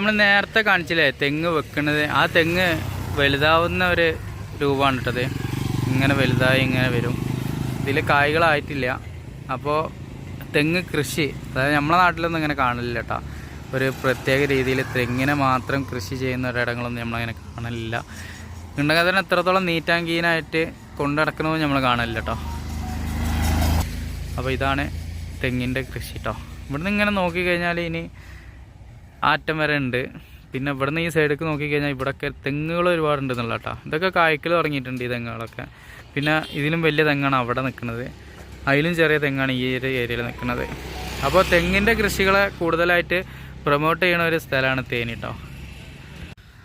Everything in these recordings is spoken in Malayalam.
നമ്മൾ നേരത്തെ കാണിച്ചില്ലേ തെങ്ങ് വെക്കുന്നത്, ആ തെങ്ങ് വലുതാവുന്ന ഒരു രൂപമാണ് ഇട്ടത്. ഇങ്ങനെ വലുതായി ഇങ്ങനെ വരും. ഇതിൽ കായ്കളായിട്ടില്ല. അപ്പോൾ തെങ്ങ് കൃഷി, അതായത് നമ്മളെ നാട്ടിലൊന്നും ഇങ്ങനെ കാണില്ല കേട്ടോ. ഒരു പ്രത്യേക രീതിയിൽ തെങ്ങിനെ മാത്രം കൃഷി ചെയ്യുന്ന ഒരിടങ്ങളൊന്നും നമ്മളങ്ങനെ കാണലില്ല. ഉണ്ടെങ്കിൽ തന്നെ എത്രത്തോളം നീറ്റാൻ ക്ലീനായിട്ട് കൊണ്ടു നടക്കണമെന്ന് നമ്മൾ കാണില്ല കേട്ടോ. അപ്പോൾ ഇതാണ് തെങ്ങിൻ്റെ കൃഷി കേട്ടോ. ഇവിടുന്ന് ഇങ്ങനെ നോക്കിക്കഴിഞ്ഞാൽ ഇനി ആറ്റം വരെ ഉണ്ട്. പിന്നെ ഇവിടുന്ന് ഈ സൈഡിലേക്ക് നോക്കിക്കഴിഞ്ഞാൽ ഇവിടെയൊക്കെ തെങ്ങുകൾ ഒരുപാടുണ്ടെന്നുള്ള കേട്ടോ. ഇതൊക്കെ കായ്ക്കൽ തുടങ്ങിയിട്ടുണ്ട് ഈ തെങ്ങുകളൊക്കെ. പിന്നെ ഇതിലും വലിയ തെങ്ങാണ് അവിടെ നിൽക്കുന്നത്, അതിലും ചെറിയ തെങ്ങാണ് ഈ ഒരു ഏരിയയിൽ നിൽക്കുന്നത്. അപ്പോൾ തെങ്ങിൻ്റെ കൃഷികളെ കൂടുതലായിട്ട് പ്രൊമോട്ട് ചെയ്യുന്ന ഒരു സ്ഥലമാണ് തേനി കേട്ടോ.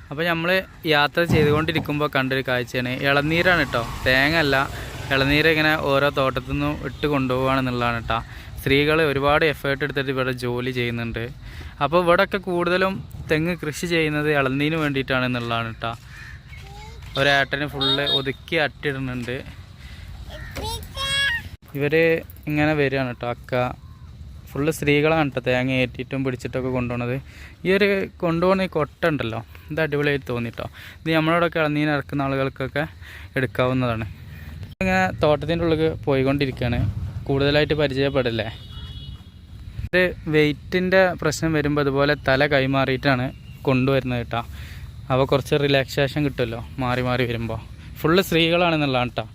അപ്പോൾ നമ്മൾ യാത്ര ചെയ്തുകൊണ്ടിരിക്കുമ്പോൾ കണ്ടൊരു കാഴ്ചയാണ് ഇളനീരാണ് കേട്ടോ, തേങ്ങ അല്ല. ഇളനീര് ഇങ്ങനെ ഓരോ തോട്ടത്തു നിന്നും ഇട്ട് കൊണ്ടുപോകുകയാണെന്നുള്ളതാണ് കേട്ടോ. സ്ത്രീകൾ ഒരുപാട് എഫേർട്ട് എടുത്തിട്ട് ഇവിടെ ജോലി ചെയ്യുന്നുണ്ട്. അപ്പോൾ ഇവിടെയൊക്കെ കൂടുതലും തെങ്ങ് കൃഷി ചെയ്യുന്നത് ഇളനീരിന് വേണ്ടിയിട്ടാണ് എന്നുള്ളതാണ് കേട്ടോ. ഒരേട്ടന് ഫുള്ള് ഒതുക്കി അട്ടിടുന്നുണ്ട്. ഇവർ ഇങ്ങനെ വരികയാണ് കേട്ടോ. അക്ക ഫുള്ള് സ്ത്രീകളാണ് കേട്ടോ തേങ്ങ ഏറ്റിട്ടും പിടിച്ചിട്ടൊക്കെ കൊണ്ടുപോകുന്നത്. ഈ ഒരു കൊണ്ടുപോകുന്ന ഈ കൊട്ട ഉണ്ടല്ലോ, ഇത് അടിപൊളിയായിട്ട് തോന്നിട്ടോ. ഇത് നമ്മളോടൊക്കെ ഇളനീര് ഇറക്കുന്ന ആളുകൾക്കൊക്കെ എടുക്കാവുന്നതാണ്. ഇങ്ങനെ തോട്ടത്തിൻ്റെ ഉള്ളിൽ പോയിക്കൊണ്ടിരിക്കുകയാണ്. കൂടുതലായിട്ട് പരിചയപ്പെടില്ലേ. ഇത് വെയ്റ്റിൻ്റെ പ്രശ്നം വരുമ്പോൾ അതുപോലെ തല കൈമാറിയിട്ടാണ് കൊണ്ടുവരുന്നത് കേട്ടോ. അപ്പോൾ കുറച്ച് റിലാക്സേഷൻ കിട്ടുമല്ലോ മാറി മാറി വരുമ്പോൾ. ഫുള്ള് സ്ത്രീകളാണെന്നുള്ളതാണ് കേട്ടോ.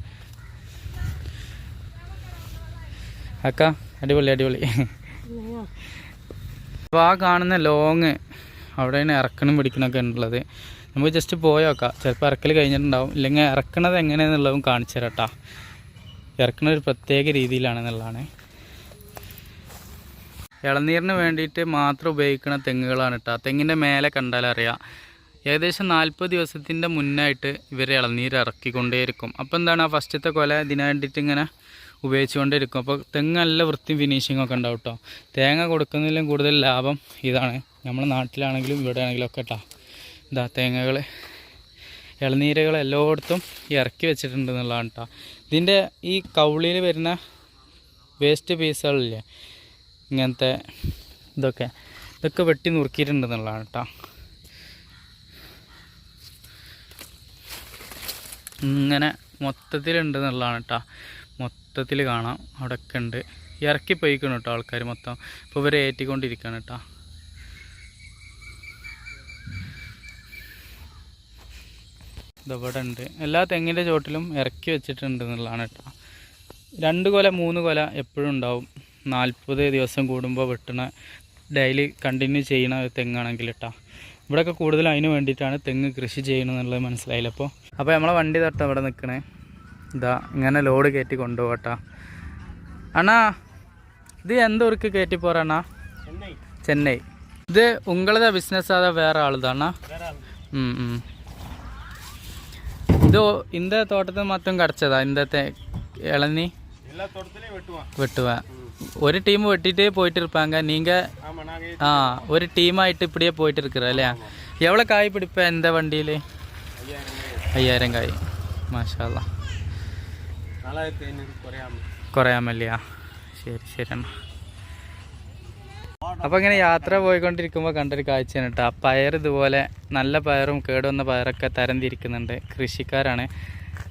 അക്ക അടിപൊളി അടിപൊളി. അപ്പോൾ ആ കാണുന്ന ലോങ് അവിടെയാണ് ഇറക്കണും പിടിക്കണമൊക്കെ ഉള്ളത്. നമുക്ക് ജസ്റ്റ് പോയോക്കാം. ചിലപ്പോൾ ഇറക്കൽ കഴിഞ്ഞിട്ടുണ്ടാവും, ഇല്ലെങ്കിൽ ഇറക്കണത് എങ്ങനെയാണെന്നുള്ളതും കാണിച്ചു തരാം കേട്ടോ. ഇറക്കണ ഒരു പ്രത്യേക രീതിയിലാണെന്നുള്ളതാണ്. ഇളനീരിന് വേണ്ടിയിട്ട് മാത്രം ഉപയോഗിക്കുന്ന തെങ്ങുകളാണ് കേട്ടോ. തെങ്ങിൻ്റെ മേലെ കണ്ടാലറിയാം. ഏകദേശം 40 ദിവസത്തിൻ്റെ മുന്നായിട്ട് ഇവർ ഇളനീര് ഇറക്കിക്കൊണ്ടേയിരിക്കും. അപ്പോൾ എന്താണ്, ആ ഫസ്റ്റത്തെ കൊല ഇതിന് വേണ്ടിയിട്ട് ഇങ്ങനെ ഉപയോഗിച്ചുകൊണ്ടിരിക്കും. അപ്പോൾ തെങ്ങ് നല്ല വൃത്തിയും ഫിനിഷിങ്ങും ഒക്കെ ഉണ്ടാവും കേട്ടോ. തേങ്ങ കൊടുക്കുന്നതിലും കൂടുതൽ ലാഭം ഇതാണ്. നമ്മുടെ നാട്ടിലാണെങ്കിലും ഇവിടെ ആണെങ്കിലും ഒക്കെ കേട്ടോ. ഇതാ തേങ്ങകൾ, ഇളനീരുകൾ എല്ലായിടത്തും ഇറക്കി വെച്ചിട്ടുണ്ട് എന്നുള്ളതാണ് കേട്ടോ. ഇതിൻ്റെ ഈ കൗളിയിൽ വരുന്ന വേസ്റ്റ് പീസുകളില്ലേ, ഇങ്ങനത്തെ ഇതൊക്കെ വെട്ടി നുറുക്കിയിട്ടുണ്ടെന്നുള്ളതാണ് കേട്ടോ. ഇങ്ങനെ മൊത്തത്തിലുണ്ടെന്നുള്ളതാണ് കേട്ടോ. മൊത്തത്തിൽ കാണാം, അവിടെയൊക്കെ ഉണ്ട്. ഇറക്കി പോയിക്കണം കേട്ടോ ആൾക്കാർ മൊത്തം. ഇപ്പോൾ ഇവരെ ഏറ്റിക്കൊണ്ടിരിക്കുകയാണ് കേട്ടോ. ഇതവിടെ ഉണ്ട്. എല്ലാ തെങ്ങിൻ്റെ ചോട്ടിലും ഇറക്കി വെച്ചിട്ടുണ്ട് എന്നുള്ളതാണ് കേട്ടോ. 2 കൊല 3 കൊല എപ്പോഴും ഉണ്ടാവും. 40 ദിവസം കൂടുമ്പോൾ വെട്ടണ, ഡെയിലി കണ്ടിന്യൂ ചെയ്യണ തെങ്ങാണെങ്കിൽ കേട്ടോ. ഇവിടെയൊക്കെ കൂടുതൽ അതിന് വേണ്ടിയിട്ടാണ് തെങ്ങ് കൃഷി ചെയ്യണമെന്നുള്ളത് മനസ്സിലായില്ല. അപ്പോൾ നമ്മളെ വണ്ടി തൊട്ട് അവിടെ നിൽക്കണേ. ഇതാ ഇങ്ങനെ ലോഡ് കയറ്റി കൊണ്ടുപോകട്ടാ. അണ്ണാ ഇത് എന്തോർക്ക് കയറ്റി പോറാണ്ണാ? ചെന്നൈ. ഇത് ഉങ്ങളതാ ബിസിനസ് അതാ വേറെ ആളുതാണ്ണാ? ഇത് இந்த തോട്ടത്തിൽ മൊത്തം കടച്ചതാ ഇന്നത്തെ ഇളനി വെട്ടുവാ? ஒரு டீம் வெட்டிகிட்டே போயிட்டு இருப்பாங்க. நீங்கள் ஒரு டீமாகிட்டு இப்படியே போயிட்டு இருக்கிற இல்லையா? எவ்வளோ காய் பிடிப்பேன் இந்த வண்டியில்? 5000 കായ്. മാഷാ അല്ലാ. കുറയാമല്ലയാ? ശരി ശരി അണ്ണാ. അപ്പോൾ ഇങ്ങനെ യാത്ര പോയിക്കൊണ്ടിരിക്കുമ്പോൾ കണ്ടൊരു കാഴ്ചയാണ് കേട്ടോ. പയർ ഇതുപോലെ നല്ല പയറും കേടുവന്ന പയറൊക്കെ തരംതിരിക്കുന്നുണ്ട്. കൃഷിക്കാരാണ്.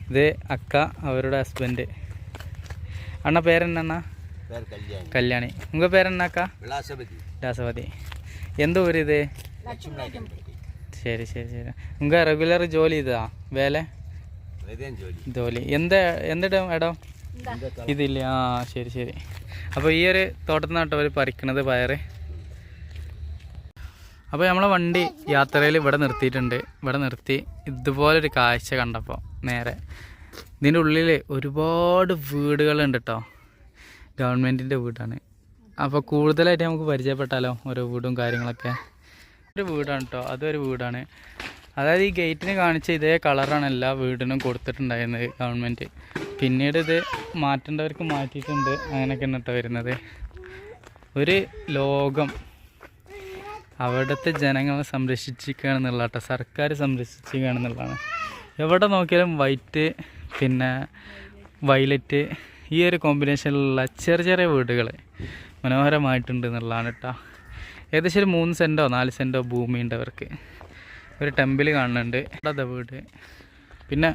ഇത് അക്ക, അവരുടെ ഹസ്ബൻഡ്. അണ്ണ പേരെന്നാ? കല്യാണി. ഉങ്ക പേരെന്നാക്കാ? രാസപതി. എന്ത് ഊര് ഇത്? ശരി ശരി ശരി. ഉങ്ക റെഗുലർ ജോലി ഇതാ വേല ജോലി? എന്തിടം ഇടം ഇതില്ല? ആ ശരി ശരി. അപ്പോൾ ഈ ഒരു തോട്ടത്തിൽ നിന്നാട്ടോ അവർ പറിക്കണത് പയർ. അപ്പോൾ നമ്മളെ വണ്ടി യാത്രയിൽ ഇവിടെ നിർത്തിയിട്ടുണ്ട്. ഇവിടെ നിർത്തി ഇതുപോലൊരു കാഴ്ച കണ്ടപ്പോൾ നേരെ ഇതിൻ്റെ ഉള്ളിൽ ഒരുപാട് വീടുകളുണ്ട് കേട്ടോ. ഗവൺമെൻറ്റിൻ്റെ വീടാണ്. അപ്പോൾ കൂടുതലായിട്ട് നമുക്ക് പരിചയപ്പെട്ടാലോ ഓരോ വീടും കാര്യങ്ങളൊക്കെ. ഒരു വീടാണ് കേട്ടോ, അതൊരു വീടാണ്. അതായത് ഈ ഗേറ്റിന് കാണിച്ച ഇതേ കളറാണ് എല്ലാ വീടിനും കൊടുത്തിട്ടുണ്ടായിരുന്നത് ഗവൺമെൻറ്. പിന്നീട് ഇത് മാറ്റേണ്ടവർക്ക് മാറ്റിയിട്ടുണ്ട്. അങ്ങനെയൊക്കെയാണ് കേട്ടോ വരുന്നത്. ഒരു ലോകം അവിടുത്തെ ജനങ്ങളെ സംരക്ഷിക്കുകയാണെന്നുള്ള കേട്ടോ, സർക്കാർ സംരക്ഷിക്കുകയാണെന്നുള്ളതാണ്. എവിടെ നോക്കിയാലും വൈറ്റ് പിന്നെ വയലറ്റ് ഈ ഒരു കോമ്പിനേഷനിലുള്ള ചെറിയ ചെറിയ വീടുകൾ മനോഹരമായിട്ടുണ്ട് എന്നുള്ളതാണ് കേട്ടോ. ഏകദേശം ഒരു 3 സെൻറ്റോ 4 സെൻറ്റോ ഭൂമിയുണ്ട് അവർക്ക്. ഒരു ടെമ്പിൾ കാണുന്നുണ്ട്. അതാ വീട്. പിന്നെ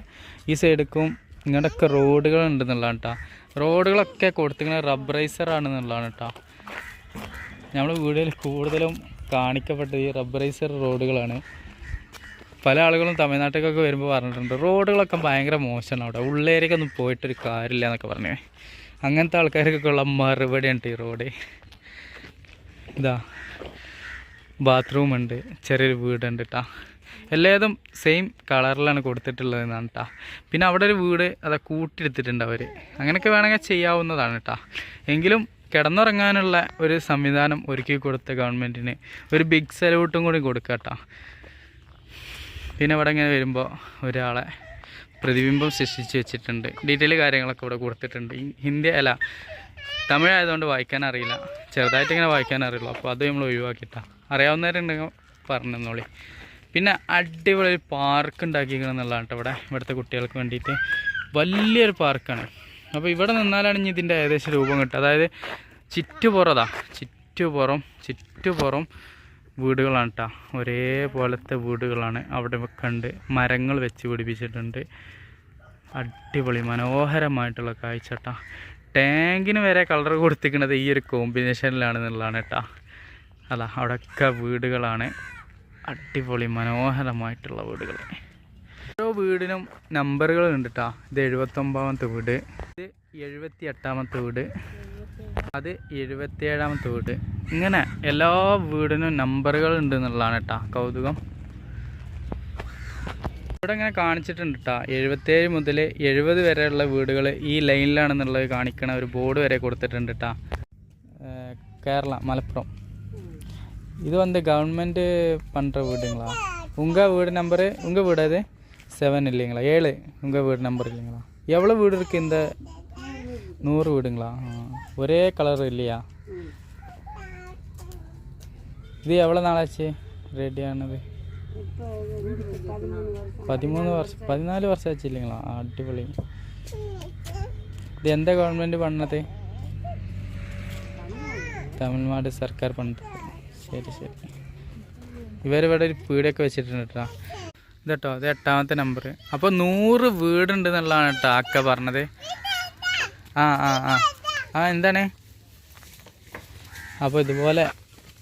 ഈ സൈഡിക്കും ഇങ്ങോട്ടൊക്കെ റോഡുകളുണ്ടെന്നുള്ളതാണ് കേട്ടോ. റോഡുകളൊക്കെ കൊടുത്തിങ്ങനെ റബ്ബറൈസറാണെന്നുള്ളതാണ് കേട്ടോ. നമ്മൾ വീഡിയോയിൽ കൂടുതലും കാണിക്കപ്പെട്ടത് ഈ റബ്ബറൈസർ റോഡുകളാണ്. പല ആളുകളും തമിഴ്നാട്ടിലേക്കൊക്കെ വരുമ്പോൾ പറഞ്ഞിട്ടുണ്ട് റോഡുകളൊക്കെ ഭയങ്കര മോശമാണ്, അവിടെ ഉള്ളേരിയൊക്കെ പോയിട്ടൊരു കാര്യമില്ല എന്നൊക്കെ പറഞ്ഞു. അങ്ങനത്തെ ആൾക്കാർക്കൊക്കെ ഉള്ള മറുപടിയുണ്ട് ഈ റോഡ്. ഇതാ ബാത്റൂമുണ്ട്, ചെറിയൊരു വീടുണ്ട് കേട്ടോ. എല്ലാതും സെയിം കളറിലാണ് കൊടുത്തിട്ടുള്ളതെന്നാണ് കേട്ടോ. പിന്നെ അവിടെ ഒരു വീട് അതാ കൂട്ടിയെടുത്തിട്ടുണ്ട് അവർ. അങ്ങനെയൊക്കെ വേണമെങ്കിൽ ചെയ്യാവുന്നതാണ് കേട്ടോ. എങ്കിലും കിടന്നുറങ്ങാനുള്ള ഒരു സംവിധാനം ഒരുക്കി കൊടുത്ത ഗവൺമെൻറ്റിന് ഒരു ബിഗ് സല്യൂട്ടും കൂടി കൊടുക്കുക കേട്ടോ. പിന്നെ ഇവിടെ ഇങ്ങനെ വരുമ്പോൾ ഒരാളെ പ്രതിബിംബം സൃഷ്ടിച്ച് വെച്ചിട്ടുണ്ട്. ഡീറ്റെയിൽ കാര്യങ്ങളൊക്കെ ഇവിടെ കൊടുത്തിട്ടുണ്ട്. ഹിന്ദി അല്ല തമിഴ് ആയതുകൊണ്ട് വായിക്കാൻ അറിയില്ല, ചെറുതായിട്ട് ഇങ്ങനെ വായിക്കാൻ അറിയുള്ളൂ. അപ്പോൾ അത് നമ്മൾ ഒഴിവാക്കിയിട്ടാണ്. അറിയാവുന്നവരുണ്ടെങ്കിൽ പറഞ്ഞോളി. പിന്നെ അടിപൊളി ഒരു പാർക്ക് ഉണ്ടാക്കിയിരിക്കണമെന്നുള്ളതാണ് കേട്ടോ. ഇവിടുത്തെ കുട്ടികൾക്ക് വേണ്ടിയിട്ട് വലിയൊരു പാർക്കാണ്. അപ്പോൾ ഇവിടെ നിന്നാലാണ് ഇനി ഇതിൻ്റെ ഏകദേശം രൂപം കിട്ടുക. അതായത് ചുറ്റുപുറം വീടുകളാണ് കേട്ടോ. ഒരേപോലത്തെ വീടുകളാണ് അവിടെ കണ്ട്. മരങ്ങൾ വെച്ച് പിടിപ്പിച്ചിട്ടുണ്ട്. അടിപൊളി മനോഹരമായിട്ടുള്ള കാഴ്ച കേട്ടോ. ടാങ്കിന് വരെ കളർ കൊടുത്തിരിക്കുന്നത് ഈ ഒരു കോമ്പിനേഷനിലാണെന്നുള്ളതാണ് കേട്ടോ. അതാ അവിടെയൊക്കെ വീടുകളാണ്. അടിപൊളി മനോഹരമായിട്ടുള്ള വീടുകൾ. ഓരോ വീടിനും നമ്പറുകളുണ്ട് കേട്ടോ. ഇത് 79ാമത്തെ വീട്, ഇത് 78ാമത്തെ വീട്, അത് 77ാമത്തെ വീട്. ഇങ്ങനെ എല്ലാ വീടിനും നമ്പറുകൾ ഉണ്ട് എന്നുള്ളതാണ് കേട്ടോ കൗതുകം. ഇവിടെ ഇങ്ങനെ കാണിച്ചിട്ടുണ്ട് കേട്ടോ. 77 മുതൽ 70 വരെയുള്ള വീടുകൾ ഈ ലൈനിലാണെന്നുള്ളത് കാണിക്കണ ഒരു ബോർഡ് വരെ കൊടുത്തിട്ടുണ്ട് കേട്ടോ. കേരള മലപ്പുറം. இது வந்து கவர்மெண்ட் பண்ணுற வீடுங்களா? உங்கள் வீடு நம்பரு, உங்கள் வீடு அது 7 இல்லைங்களா? 7 உங்கள் வீடு நம்பர் இல்லைங்களா? எவ்வளோ வீடு இருக்குது இந்த 100 வீடுங்களா? ஒரே கலர் இல்லையா? இது எவ்வளோ நாளாச்சு ரெடியானது? 13 வருஷம் 14 வருஷம் ஆச்சு இல்லைங்களா? அடிப்பொളി. இது எந்த கவர்மெண்ட் பண்ணது? തമിഴ്നാട് സർക്കാർ പണിത്. ശരി. ഇവരിവിടെ ഒരു പീടിയൊക്കെ വെച്ചിട്ടുണ്ട് കേട്ടോ. ഇതട്ടോ അത് 8ാമത്തെ നമ്പർ. അപ്പോൾ 100 വീടുണ്ട് എന്നുള്ളതാണ് കേട്ടോ അക്ക പറഞ്ഞത്. എന്താണ്? അപ്പോൾ ഇതുപോലെ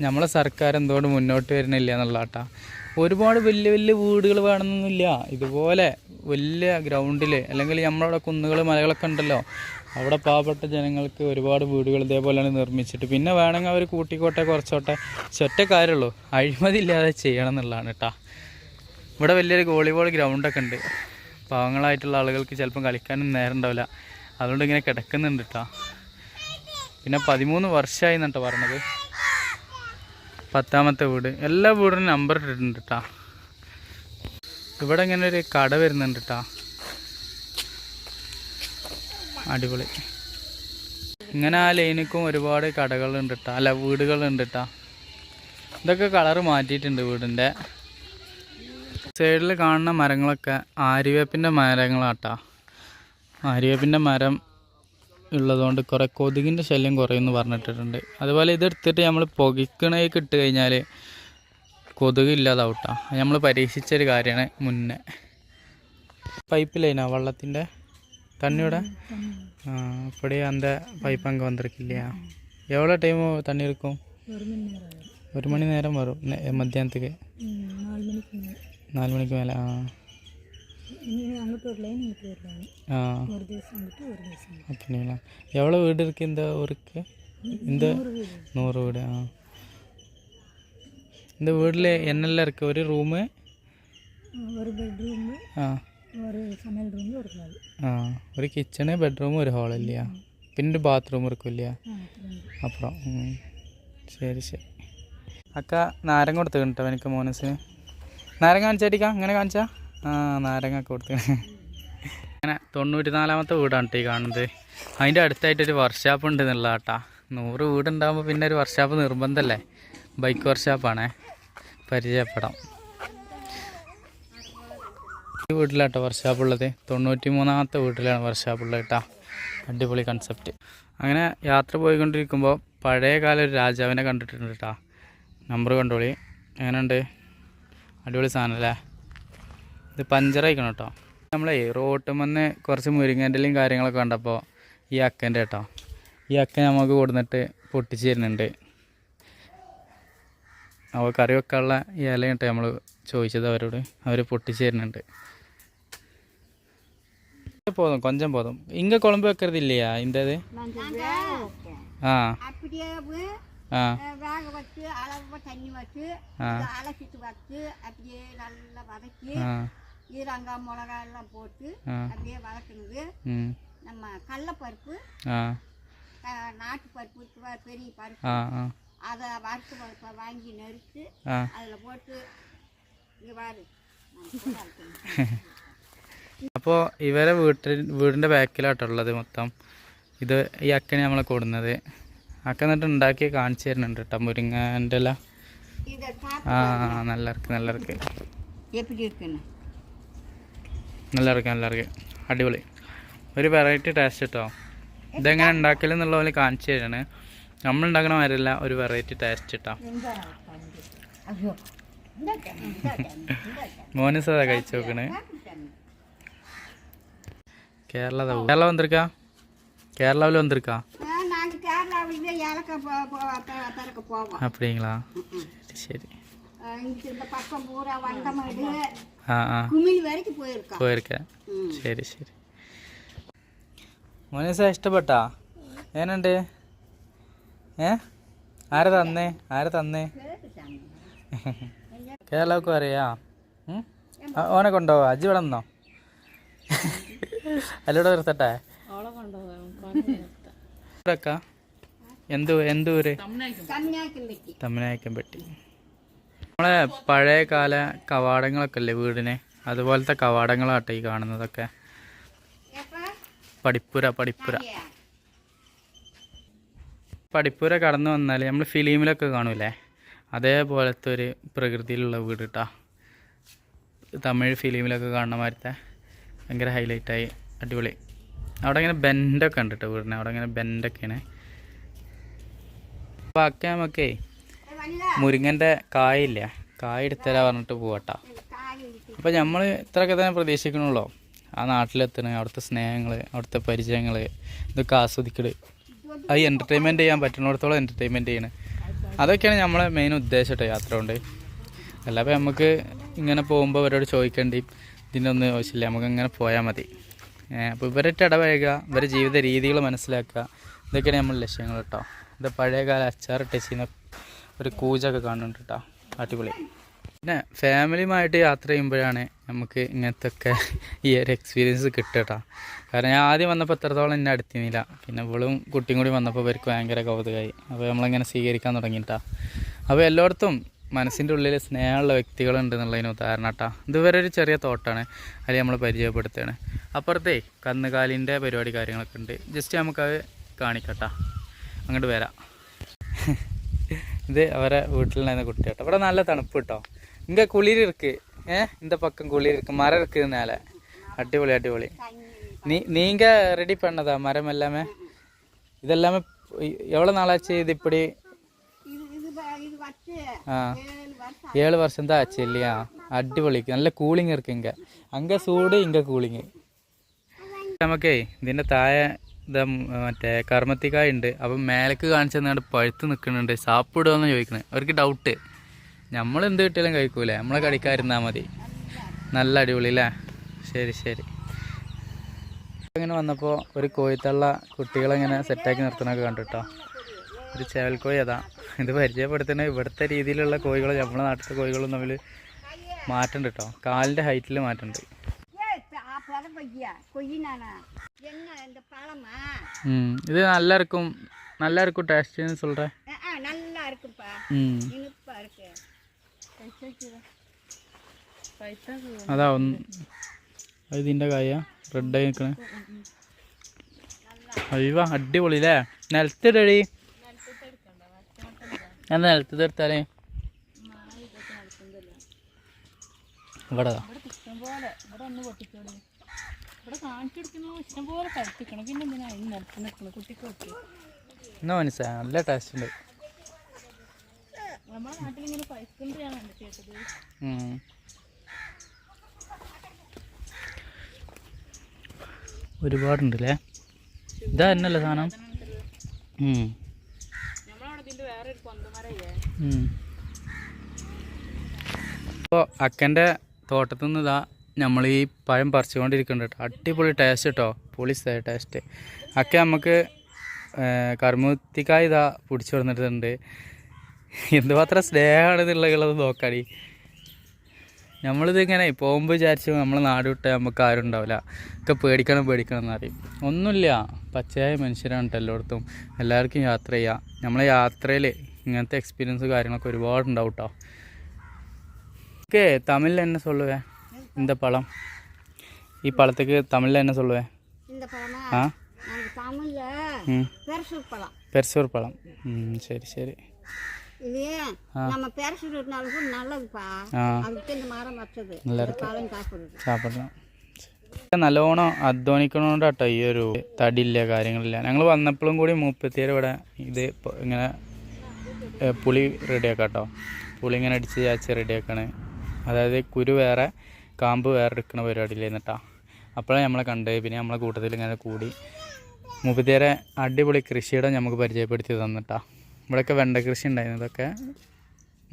നമ്മളെ സർക്കാർ എന്തുകൊണ്ട് മുന്നോട്ട് വരുന്നില്ല എന്നുള്ള കേട്ടോ. ഒരുപാട് വലിയ വലിയ വീടുകൾ വേണമെന്നൊന്നുമില്ല. ഇതുപോലെ വലിയ ഗ്രൗണ്ടിൽ അല്ലെങ്കിൽ നമ്മളവിടെ കുന്നുകൾ മലകളൊക്കെ ഉണ്ടല്ലോ, അവിടെ പാവപ്പെട്ട ജനങ്ങൾക്ക് ഒരുപാട് വീടുകൾ ഇതേപോലെയാണ് നിർമ്മിച്ചിട്ട് പിന്നെ വേണമെങ്കിൽ അവർ കൂട്ടിക്കോട്ടെ കുറച്ചോട്ടെ. ഒറ്റ കാര്യമുള്ളൂ, അഴിമതി ഇല്ലാതെ ചെയ്യണം എന്നുള്ളതാണ് കേട്ടോ. ഇവിടെ വലിയൊരു വോളിബോൾ ഗ്രൗണ്ടൊക്കെ ഉണ്ട്. പാവങ്ങളായിട്ടുള്ള ആളുകൾക്ക് ചിലപ്പം കളിക്കാനും നേരം ഉണ്ടാവില്ല, അതുകൊണ്ട് ഇങ്ങനെ കിടക്കുന്നുണ്ട് കേട്ടോ. പിന്നെ 13 വർഷമായി എന്നിട്ടോ പറഞ്ഞത്. 10ാമത്തെ വീട്. എല്ലാ വീടിനും നമ്പർ ഇട്ടിട്ടുണ്ട് കേട്ടോ. ഇവിടെ ഇങ്ങനെ ഒരു കട വരുന്നുണ്ട് കേട്ടോ. അടിപൊളി. ഇങ്ങനെ ആ ലൈനിക്കും ഒരുപാട് കടകളുണ്ട് കേട്ടോ, അല്ല വീടുകളുണ്ട് കേട്ടോ. ഇതൊക്കെ കളറ് മാറ്റിയിട്ടുണ്ട് വീടിൻ്റെ. സൈഡിൽ കാണുന്ന മരങ്ങളൊക്കെ ആര്യവേപ്പിൻ്റെ മരങ്ങളാട്ടോ. ആര്യവേപ്പിൻ്റെ മരം ഉള്ളതുകൊണ്ട് കുറേ കൊതുകിൻ്റെ ശല്യം കുറയുമെന്ന് പറഞ്ഞിട്ടുണ്ട്. അതുപോലെ ഇതെടുത്തിട്ട് നമ്മൾ പുകയ്ക്കണേക്ക് ഇട്ട് കഴിഞ്ഞാൽ കൊതുക് ഇല്ലാതാവും കേട്ടോ. നമ്മൾ പരീക്ഷിച്ചൊരു കാര്യമാണ് മുന്നേ. പൈപ്പ് ലൈനാ വെള്ളത്തിൻ്റെ தண்ணியோட அப்படியே அந்த பைப் அங்கே வந்திருக்கு இல்லையா? எவ்வளோ டைம் தண்ணி இருக்கும்? 1 மணி நேரம் வரும் மத்தியானத்துக்கு. 4 மணிக்கு மேலே. அப்படிங்களா? எவ்வளோ வீடு இருக்குது இந்த ஊருக்கு? இந்த 100 வீடு. இந்த வீட்டில் என்னெல்லாம் இருக்குது? ஒரு ரூமு, ஒரு பெட்ரூமு, ஒரு சமையல் ரூம், ஒரு ஹால். ஒரு கிச்சனு, பெட்ரூமு, ஒரு ஹால் இல்லையா? പിന്നെ ബാത്റൂം ഇരിക്കും ഇല്ല അപ്പുറം. ശരി. അക്ക നാരങ്ങ കൊടുത്തിട്ടുണ്ട് കേട്ടോ എനിക്ക് മോനസിന്. നാരങ്ങ കാണിച്ചാടിക്കാം, ഇങ്ങനെ കാണിച്ചാ. നാരങ്ങ ഒക്കെ കൊടുത്തു. അങ്ങനെ 94ാമത്തെ വീടാണ് കേട്ടോ ഈ കാണുന്നത്. അതിൻ്റെ അടുത്തായിട്ടൊരു വർക്ക്ഷോപ്പ് ഉണ്ട് എന്നുള്ള കേട്ടോ. 100 വീടുണ്ടാകുമ്പോൾ പിന്നെ ഒരു വർക്ക്ഷോപ്പ് നിർബന്ധമല്ലേ. ബൈക്ക് വർക്ക്ഷോപ്പാണേ, പരിചയപ്പെടാം. ഈ വീട്ടിലാട്ടോ വർക്ക്ഷോപ്പ് ഉള്ളത്. 93ാമത്തെ വീട്ടിലാണ് വർക്ക്ഷോപ്പ് ഉള്ളത് കേട്ടോ. അടിപൊളി കൺസെപ്റ്റ്. അങ്ങനെ യാത്ര പോയിക്കൊണ്ടിരിക്കുമ്പോൾ പഴയ കാല ഒരു രാജാവിനെ കണ്ടിട്ടുണ്ട് കേട്ടോ. നമ്പർ കണ്ടോളി. എങ്ങനെയുണ്ട്? അടിപൊളി സാധനം അല്ലേ? ഇത് പഞ്ചറായിക്കണം കേട്ടോ. നമ്മളെ റോട്ടുമെന്ന് കുറച്ച് മുരിങ്ങൻ്റെലും കാര്യങ്ങളൊക്കെ കണ്ടപ്പോൾ ഈ അക്കൻ്റെ കേട്ടോ, ഈ അക്ക നമുക്ക് കൊടുന്നിട്ട് പൊട്ടിച്ച് തരുന്നുണ്ട്. അപ്പോൾ കറി വെക്കാനുള്ള ഈ ഇല കേട്ടോ നമ്മൾ ചോദിച്ചത് അവരോട്, അവർ പൊട്ടിച്ച് തരുന്നുണ്ട്. போதும் கொஞ்சம் போதும். இங்கே குழம்பு வைக்கிறது இல்லையா இந்த இது? ஆ ஆ வேக வச்சு அளவு தண்ணி வச்சு அலசிட்டு வச்சு அப்படியே நல்லா வதக்கி ஈரங்காய் மிளகாய் எல்லாம் போட்டு அப்படியே வதக்குனது. நம்ம கடலைப்பருப்பு, நாட்டுப்பருப்பு, பெரிய பருப்பு, அதை வறுத்து பருப்பை வாங்கி நெரிச்சு அதில் போட்டு இங்கே பாரு. അപ്പോൾ ഇവരെ വീടിൻ്റെ ബാക്കിലായിട്ടുള്ളത് മൊത്തം. ഇത് ഈ അക്കനെ നമ്മളെ കൊടുന്നത്. അക്ക എന്നിട്ട് ഉണ്ടാക്കി കാണിച്ചു തരുന്നുണ്ട് കേട്ടോ മുരിങ്ങൻ്റെ എല്ലാം. ആ നല്ല ഇറക്ക് നല്ല ഇറക്ക് നല്ല ഇറക്ക് നല്ല ഇറക്ക് അടിപൊളി. ഒരു വെറൈറ്റി ടേസ്റ്റ് കേട്ടോ. ഇതെങ്ങനെ ഉണ്ടാക്കലെന്നുള്ള പോലെ കാണിച്ചു തരാണ്. നമ്മളുണ്ടാക്കണ മാതിരില്ല, ഒരു വെറൈറ്റി ടേസ്റ്റ് കേട്ടോ. മോനിസതാ കഴിച്ചു നോക്കണേ. கேரளா வந்திருக்கா? கேரளாவில் வந்திருக்கா? அப்படிங்களா? சரி പോയിരിക്കാം. ശരി ശരി. മോനിസ ഇഷ്ടപ്പെട്ടാ? ഏനുണ്ട്? ആരെ തന്നേ? കേരളമൊക്കെ അറിയാ? ഓനെ കൊണ്ടുപോവാ? അജി ഇവിടെ നിന്നോ? അല്ലൂടെ നിർത്തട്ടെ? എന്തൂര്? തമ്മനായിക്കമ്പെട്ടി. നമ്മളെ പഴയ കാല കവാടങ്ങളൊക്കെ അല്ലേ വീടിന്, അതുപോലത്തെ കവാടങ്ങളാട്ടെ ഈ കാണുന്നതൊക്കെ. പടിപ്പുര കടന്നു വന്നാൽ നമ്മൾ ഫിലിമിലൊക്കെ കാണൂലേ, അതേപോലത്തെ ഒരു പ്രകൃതിയിലുള്ള വീട് കേട്ടോ. തമിഴ് ഫിലിമിലൊക്കെ കാണുന്ന മാതിരത്തെ ഭയങ്കര ഹൈലൈറ്റായി അടിപൊളി. അവിടെ ഇങ്ങനെ ബെൻഡൊക്കെ ഉണ്ട് കേട്ടോ വീടിന്, അവിടെ ഇങ്ങനെ ബെൻഡൊക്കെയാണ്. അപ്പോൾ അക്ക നമുക്കേ മുരിങ്ങൻ്റെ കായില്ല, കായ് എടുത്തരാ പറഞ്ഞിട്ട് പോവാട്ടോ. അപ്പോൾ നമ്മൾ ഇത്രയൊക്കെ തന്നെ പ്രതീക്ഷിക്കണുള്ളൂ. ആ നാട്ടിലെത്തണ അവിടുത്തെ സ്നേഹങ്ങൾ, അവിടുത്തെ പരിചയങ്ങൾ, ഇതൊക്കെ ആസ്വദിക്കട്, അത് എൻ്റർടൈൻമെൻറ്റ് ചെയ്യാൻ പറ്റുന്നിടത്തോളം എൻ്റർടൈൻമെൻറ്റ് ചെയ്യണം. അതൊക്കെയാണ് നമ്മളെ മെയിൻ ഉദ്ദേശം കേട്ടോ യാത്ര കൊണ്ട്. അല്ലാതെ നമുക്ക് ഇങ്ങനെ പോകുമ്പോൾ അവരോട് ചോദിക്കേണ്ടി ഇതിൻ്റെ ഒന്നും ആവശ്യമില്ല, നമുക്ക് ഇങ്ങനെ പോയാൽ മതി. അപ്പോൾ ഇവരായിട്ട് ഇടപഴകുക, ഇവരുടെ ജീവിത രീതികൾ മനസ്സിലാക്കുക, ഇതൊക്കെയാണ് നമ്മൾ ലക്ഷ്യങ്ങൾ കേട്ടോ. ഇത് പഴയകാല അച്ചാറിട്ട് ചെയ്യുന്ന ഒരു കൂജൊക്കെ കാണുന്നുണ്ട് കേട്ടോ, അടിപൊളി. പിന്നെ ഫാമിലിയുമായിട്ട് യാത്ര ചെയ്യുമ്പോഴാണ് നമുക്ക് ഇങ്ങനത്തെ ഒക്കെ ഈ ഒരു എക്സ്പീരിയൻസ് കിട്ടുക കേട്ടോ. കാരണം ഞാൻ ആദ്യം വന്നപ്പോൾ എത്രത്തോളം എന്നെ അടുത്തിരുന്നില്ല, പിന്നെ ഇവളും കുട്ടിയും കൂടി വന്നപ്പോൾ ഇവർക്ക് ഭയങ്കര കൗതുകമായി. അപ്പോൾ നമ്മളിങ്ങനെ സ്വീകരിക്കാൻ തുടങ്ങിയിട്ടാ. അപ്പോൾ എല്ലായിടത്തും മനസ്സിൻ്റെ ഉള്ളിൽ സ്നേഹമുള്ള വ്യക്തികളുണ്ട് എന്നുള്ളതിന് ഉദാഹരണം കേട്ടോ. ഇതുവരെ ഒരു ചെറിയ തോട്ടാണ്, അതിൽ നമ്മൾ പരിചയപ്പെടുത്തുകയാണ്. അപ്പുറത്തേ കന്നുകാലിൻ്റെ പരിപാടി കാര്യങ്ങളൊക്കെ ഉണ്ട്, ജസ്റ്റ് നമുക്കത് കാണിക്കട്ടോ. അങ്ങോട്ട് വരാം. ഇത് അവരെ വീട്ടിലുണ്ടായിരുന്ന കുട്ടി കേട്ടോ. ഇവിടെ നല്ല തണുപ്പ് കേട്ടോ. ഇங்கே குளிர் இருக்கு, இந்த பக்கம் குளிர் இருக்கு, மரம் இருக்குதுனால அடிப்பொலி அடிப்பொலி. நீங்கள் ரெடி பண்ணதா மரம் எல்லாமே? இதெல்லாமே எவ்வளோ நாளாச்சு இது இப்படி? 7 വർഷം தான் ஆச்சு இல்லையா? അടിപൊളി, നല്ല കൂളിങ് ഇருக்கு ഇങ്ങ. അങ്ങ ചൂട് ഇങ്ങ കൂളിങ്. നമുക്കേ ഇതിൻ്റെ താഴെ ഇതാ മറ്റേ കർമ്മത്തിക്കായ ഉണ്ട്. അപ്പം മേലേക്ക് കാണിച്ചു തന്നാണ്ട് പഴുത്ത് നിൽക്കുന്നുണ്ട്. സാപ്പിടുമെന്ന് ചോദിക്കണേ. അവർക്ക് ഡൗട്ട്. നമ്മൾ എന്ത് കിട്ടിയാലും കഴിക്കൂലേ, നമ്മളെ കടിക്കാതിരുന്നാൽ മതി. നല്ല അടിപൊളി അല്ലേ? ശരി ശരി. ഇങ്ങനെ വന്നപ്പോൾ ഒരു കോഴിത്തള്ള കുട്ടികളെങ്ങനെ സെറ്റാക്കി നിർത്തണമൊക്കെ കണ്ടു കേട്ടോ. ഒരു ചേവൽക്കോഴി അതാ. ഇത് പരിചയപ്പെടുത്തുന്നത് ഇവിടുത്തെ രീതിയിലുള്ള കോഴികൾ നമ്മുടെ നാട്ടിലത്തെ കോഴികളും തമ്മിൽ മാറ്റമുണ്ട് കേട്ടോ. കാലിൻ്റെ ഹൈറ്റിൽ മാറ്റമുണ്ട്. ഇത് നല്ല இருக்கும் டேஸ்ட்னு சொல்றேன். நல்லா இருக்குப்பா. இனிப்பா இருக்கு. അതാ ഇതിൻ്റെ കായ റെഡായി നിൽക്കണേ. അയ്യോ അടിപൊളി അല്ലേ? നിലത്തിടടി. എന്താ നിലത്തെടുത്താലേ? ഇവിടെ എന്നാ മനസ്സിലായി. നല്ല ടേസ്റ്റ് ഉണ്ട്. ഒരുപാടുണ്ടല്ലേ. ഇതാ എന്നല്ലേ സാധനം. ഇപ്പോൾ അക്കൻ്റെ തോട്ടത്തിൽ നിന്ന് ഇതാ നമ്മൾ ഈ പഴം പറിച്ചുകൊണ്ടിരിക്കുന്നുണ്ട് കേട്ടോ. അടിപൊളി ടേസ്റ്റ് കേട്ടോ, പൊളി ടേസ്റ്റ്. അക്ക നമുക്ക് കർമ്മത്തിക്കായി ഇതാ പിടിച്ചു കൊടുത്തിട്ടുണ്ട്. എന്തുമാത്രം സ്നേഹമാണ് ഇതുള്ളത് നോക്കാടി. നമ്മളിതിങ്ങനെ പോകുമ്പോൾ വിചാരിച്ചു നമ്മൾ നാട് വിട്ട് നമുക്ക് ആരും ഉണ്ടാവില്ല, ഒക്കെ പേടിക്കണം എന്നറിയും. ഒന്നുമില്ല, പച്ചയായ മനുഷ്യരാണ് കേട്ടോ എല്ലായിടത്തും. എല്ലാവർക്കും യാത്ര ചെയ്യാം. നമ്മളെ യാത്രയിൽ ഇങ്ങനത്തെ എക്സ്പീരിയൻസ് കാര്യങ്ങളൊക്കെ ഒരുപാടുണ്ടാവും കേട്ടോ. ഓക്കെ, തമിഴിൽ തന്നെ சொல்லுவே இந்த பழம். ഈ പഴത്തേക്ക് തമിഴിൽ തന്നെ சொல்லுவே. ആ പെർസൂർ പഴം. ശരി ശരി. സാപ്പിടണം. നല്ലോണം അധ്വാനിക്കണോണ്ട് കേട്ടോ ഈ ഒരു തടിയില്ല കാര്യങ്ങളില്ല. ഞങ്ങൾ വന്നപ്പോഴും കൂടി മൂപ്പത്തിയേര് ഇവിടെ ഇത് ഇങ്ങനെ പുളി റെഡിയാക്കാം കേട്ടോ. പുളി ഇങ്ങനെ അടിച്ച് ചാച്ച് റെഡിയാക്കാണ്. അതായത് കുരു വേറെ കാമ്പ് വേറെ എടുക്കുന്ന പരിപാടിയിലായിരുന്നു കേട്ടോ. അപ്പോഴാണ് നമ്മളെ കണ്ടത്. പിന്നെ നമ്മളെ കൂട്ടത്തിൽ ഇങ്ങനെ കൂടി മൂപ്പത്തിയേരെ അടിപൊളി കൃഷിയുടെ നമുക്ക് പരിചയപ്പെടുത്തി തന്നിട്ടാ. ഇവിടെയൊക്കെ വെണ്ട കൃഷി ഉണ്ടായിരുന്നു, ഇതൊക്കെ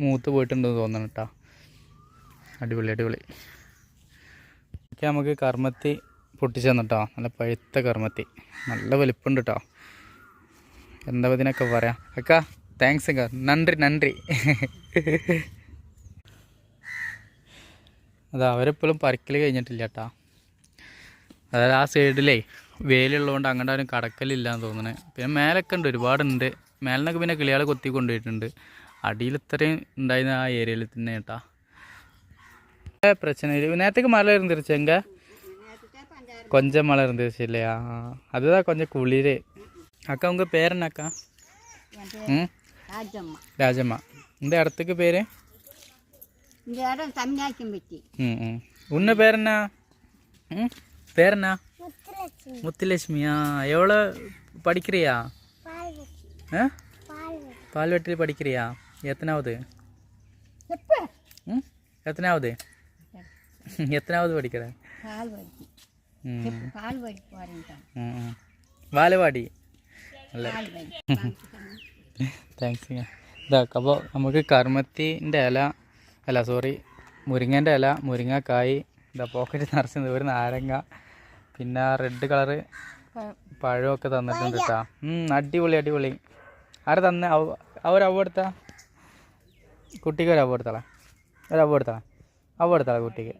മൂത്ത് പോയിട്ടുണ്ടെന്ന് തോന്നണം കേട്ടോ. അടിപൊളി ഒക്കെ നമുക്ക് കർമ്മത്തി പൊട്ടിച്ച് തന്നിട്ടോ. നല്ല പഴുത്ത കർമ്മത്തി, നല്ല വലിപ്പമുണ്ട് കേട്ടോ. എന്താ ഇതിനൊക്കെ പറയാം അക്ക. താങ്ക്സ് അക്ക, നന്ദി. അത് അവരെപ്പോഴും പറിക്കൽ കഴിഞ്ഞിട്ടില്ല കേട്ടോ. അതായത് ആ സൈഡിലേ വേലുള്ളതുകൊണ്ട് അങ്ങോട്ട് ആരും കടക്കലില്ലാന്ന് തോന്നുന്നത്. പിന്നെ മേലൊക്കെ ഉണ്ട്, ഒരുപാടുണ്ട്. മേലിനൊക്കെ പിന്നെ കിളിയാൾ കൊത്തി കൊണ്ടുപോയിട്ടുണ്ട്. അടിയിൽ ഇത്രയും ഉണ്ടായിരുന്ന ആ ഏരിയയിൽ തന്നെ കേട്ടാ. பிரச்சனை இல்லை. நேற்றுக்கு மழை இருந்துருச்சு எங்க? கொஞ்சம் மழை இருந்துருச்சு இல்லையா? அதுதான் கொஞ்சம் குளிர். அக்கா உங்கள் பேர் என்னக்கா? ராஜம்மா. இந்த இடத்துக்கு பேர்? இந்த இடம் தம்மியாக்கிம்பட்டி. உன்ன பேர் என்ன? பேர் என்ன? முத்துலட்சுமியா. எவ்வளோ படிக்கிறியா? பால்வெட்டில் படிக்கிறியா? எத்தனாவது படிக்கிற? ബാലവാടി അല്ല. താങ്ക്സ്. ഇതാക്കാം. അപ്പോൾ നമുക്ക് കർമ്മത്തിൻ്റെ മുരിങ്ങേൻ്റെ ഇല, മുരിങ്ങക്കായ്, ഇതാ പോക്കറ്റ് നിറച്ച് ഒരു നാരങ്ങ, പിന്നെ റെഡ് കളറ് പഴമൊക്കെ തന്നിട്ടുണ്ട് കേട്ടോ. അടിപൊളി. ആരെ തന്നെ അവരവ എടുത്താ കുട്ടിക്ക് ഒരവ എടുത്താളെ കുട്ടിക്ക്.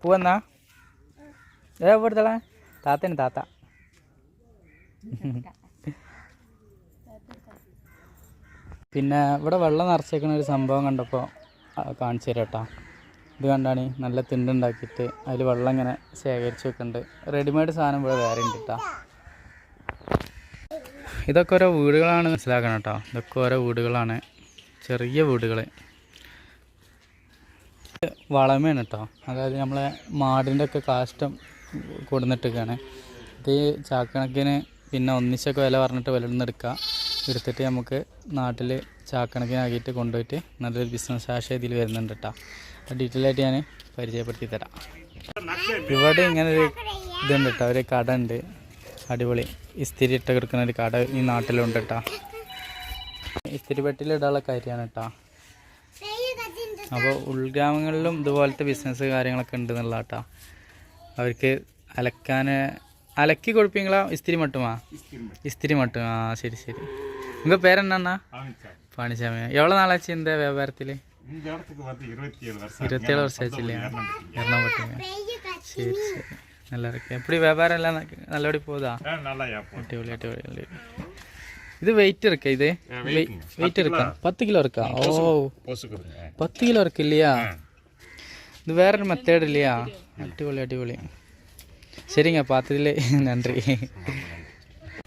പൂവെന്നാ അവ എടുത്താളെ താത്ത. പിന്നെ ഇവിടെ വെള്ളം നിറച്ചേക്കുന്ന ഒരു സംഭവം കണ്ടപ്പോൾ കാണിച്ചു തരാം കേട്ടോ. ഇത് കണ്ടാണ് നല്ല തിണ്ടുണ്ടാക്കിയിട്ട് അതിൽ വെള്ളം ഇങ്ങനെ ശേഖരിച്ച് വെക്കുന്നുണ്ട്. റെഡിമെയ്ഡ് സാധനം ഇവിടെ വേറെ ഉണ്ട് കേട്ടോ. ഇതൊക്കെ ഓരോ വീടുകളാണ്, മനസ്സിലാക്കണം കേട്ടോ. ഇതൊക്കെ ഓരോ വീടുകളാണ്, ചെറിയ വീടുകൾ. വളമയാണ് കേട്ടോ. അതായത് നമ്മളെ മാടിൻ്റെ ഒക്കെ കാഷ്ടം കൊടുന്നിട്ടൊക്കെയാണ് ഇത്. ചാക്കണക്കിന് പിന്നെ ഒന്നിച്ചൊക്കെ വില പറഞ്ഞിട്ട് വില എടുത്തിട്ട് നമുക്ക് നാട്ടിൽ ചാക്കണക്കിനാക്കിയിട്ട് കൊണ്ടുപോയിട്ട് നല്ലൊരു ബിസിനസ് ആശയം ഇതിൽ വരുന്നുണ്ട് കേട്ടോ. ഡീറ്റെയിൽ ആയിട്ട് ഞാൻ പരിചയപ്പെടുത്തി തരാം. ഇവിടെ ഇങ്ങനെ ഒരു ഇതുണ്ട് കേട്ടോ, ഒരു കട ഉണ്ട്. അടിപൊളി ഇസ്തിരി ഇട്ട് കിടക്കുന്ന ഒരു കട ഈ നാട്ടിലുണ്ട് കേട്ടോ. ഇസ്തിരി പെട്ടിയിലിടാനുള്ള കാര്യമാണ് കേട്ടോ. അപ്പോൾ ഉൾഗ്രാമങ്ങളിലും ഇതുപോലത്തെ ബിസിനസ് കാര്യങ്ങളൊക്കെ ഉണ്ട് എന്നുള്ള കേട്ടോ. അവർക്ക് അലക്കി കൊടുപ്പീங்களா? ഇസ്തിരി മട്ടുമാ? ഇസ്തിരി മട്ടും. ശരി. உங்கள் பேர் என்னண்ணா? பழனிசாமி. எவ்வளோ நாளாச்சு இந்த வியாபாரத்தில்? 27 வருஷம் ஆச்சு இல்லையா? எறணாகுளத்துங்க. சரி. நல்லா இருக்கு. எப்படி வியாபாரம் எல்லாம் நல்லபடி போகுதா? அடிப்பொலி. இது வெயிட் இருக்கா? இது வெயிட் இருக்கா? 10 கிலோ இருக்கா? ஓ 10 கிலோ இருக்கு இல்லையா? இது வேற ஒரு மெத்தேட் இல்லையா? അടിപൊളി. ശരിങ്ങ, പാത്രത്തിൽ നന്ദി.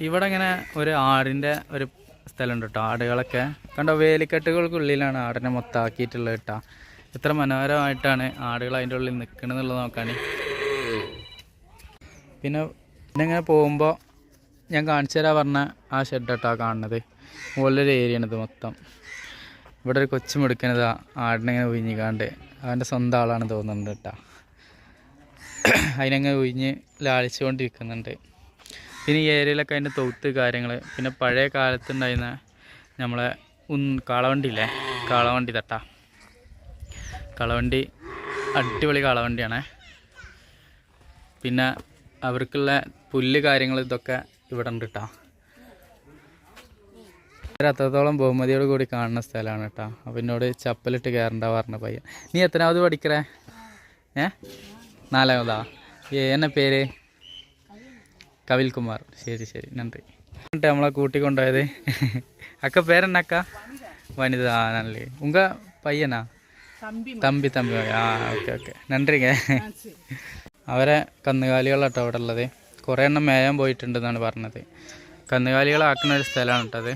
ഇവിടെ ഇങ്ങനെ ഒരു ആടിൻ്റെ ഒരു സ്ഥലമുണ്ട് കേട്ടോ. ആടുകളൊക്കെ കണ്ടോ, വേലിക്കെട്ടുകൾക്കുള്ളിലാണ് ആടിനെ മൊത്തമാക്കിയിട്ടുള്ളത് കേട്ടോ. എത്ര മനോഹരമായിട്ടാണ് ആടുകൾ അതിൻ്റെ ഉള്ളിൽ നിൽക്കണമെന്നുള്ളത് നോക്കാൻ. പിന്നെ ഇങ്ങനെ പോകുമ്പോൾ ഞാൻ കാണിച്ചു തരാൻ പറഞ്ഞ ആ ഷെഡ് കേട്ടോ കാണുന്നത്. മുകളിലൊരു ഏരിയ ആണിത് മൊത്തം. ഇവിടെ ഒരു കൊച്ചു മുടുക്കണത് ആടിനെങ്ങനെ ഒഴിഞ്ഞിക്കാണ്ട് അവൻ്റെ സ്വന്തം ആളാണ് തോന്നുന്നുണ്ട് കേട്ടോ. അതിനങ്ങനെ ഒഴിഞ്ഞ് ലാളിച്ചുകൊണ്ടിരിക്കുന്നുണ്ട്. പിന്നെ ഈ ഏരിയയിലൊക്കെ അതിൻ്റെ തൊഴുത്ത് കാര്യങ്ങൾ, പിന്നെ പഴയ കാലത്തുണ്ടായിരുന്ന നമ്മളെ കാളവണ്ടി ഇല്ലേ, കാളവണ്ടി തട്ടാ, കാളവണ്ടി അടിപൊളി കാളവണ്ടിയാണേ. പിന്നെ അവർക്കുള്ള പുല്ല് കാര്യങ്ങൾ ഇതൊക്കെ ഇവിടെ ഉണ്ട് കേട്ടോ. അത്രത്തോളം ബഹുമതിയോട് കൂടി കാണുന്ന സ്ഥലമാണ് കേട്ടോ. അപ്പം എന്നോട് ചപ്പലിട്ട് കയറണ്ട പറഞ്ഞ പയ്യൻ. നീ എത്രാമത് പഠിക്കറേ? 4ാമതാ? എന്നെ പേര് കവിൽകുമാർ. ശരി ശരി, നന്ദി. നമ്മളെ കൂട്ടിക്കൊണ്ടുപോയത് അക്ക പേരെന്നക്ക? വനിത. നല്ല ഉങ്ക പയ്യനാ? തമ്പി. ഓക്കെ നന്ദിങ്ങ. അവരെ കന്നുകാലികളാട്ടോ അവിടെ ഉള്ളത്. കുറേ എണ്ണം മേയാൻ പോയിട്ടുണ്ടെന്നാണ് പറഞ്ഞത്. കന്നുകാലികളാക്കുന്ന ഒരു സ്ഥലമാണ് കേട്ടത്.